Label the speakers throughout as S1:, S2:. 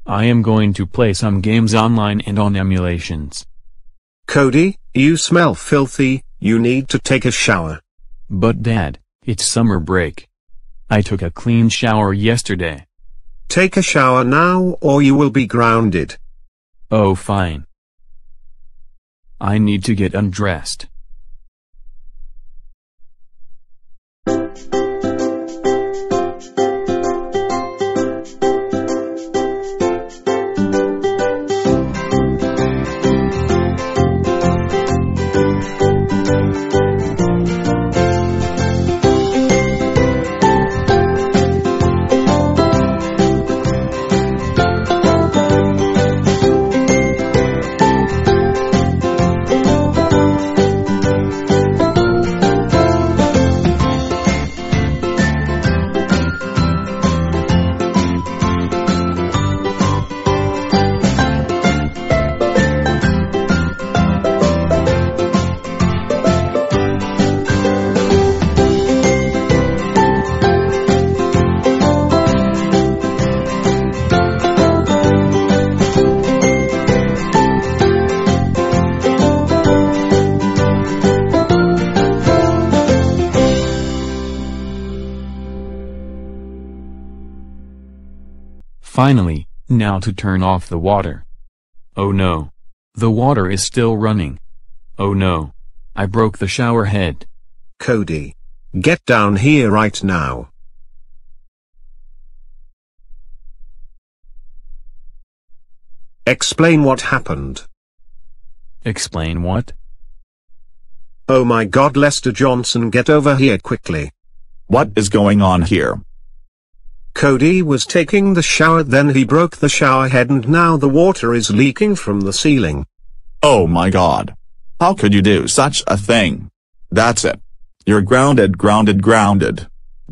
S1: I am going to play some games online and on emulations.
S2: Cody, you smell filthy, you need to take a shower.
S1: But Dad, it's summer break. I took a clean shower yesterday.
S2: Take a shower now or you will be grounded.
S1: Oh fine. I need to get undressed. Finally, now to turn off the water. Oh no. The water is still running. Oh no. I broke the shower head.
S2: Cody, get down here right now. Explain what happened.
S1: Explain what?
S2: Oh my God, Lester Johnson, get over here quickly.
S3: What is going on here?
S2: Cody was taking the shower, then he broke the shower head and now the water is leaking from the ceiling.
S3: Oh my God. How could you do such a thing? That's it. You're grounded, grounded, grounded.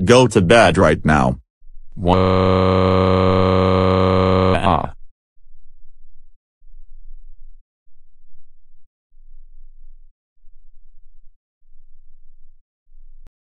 S3: Go to bed right now.
S1: What?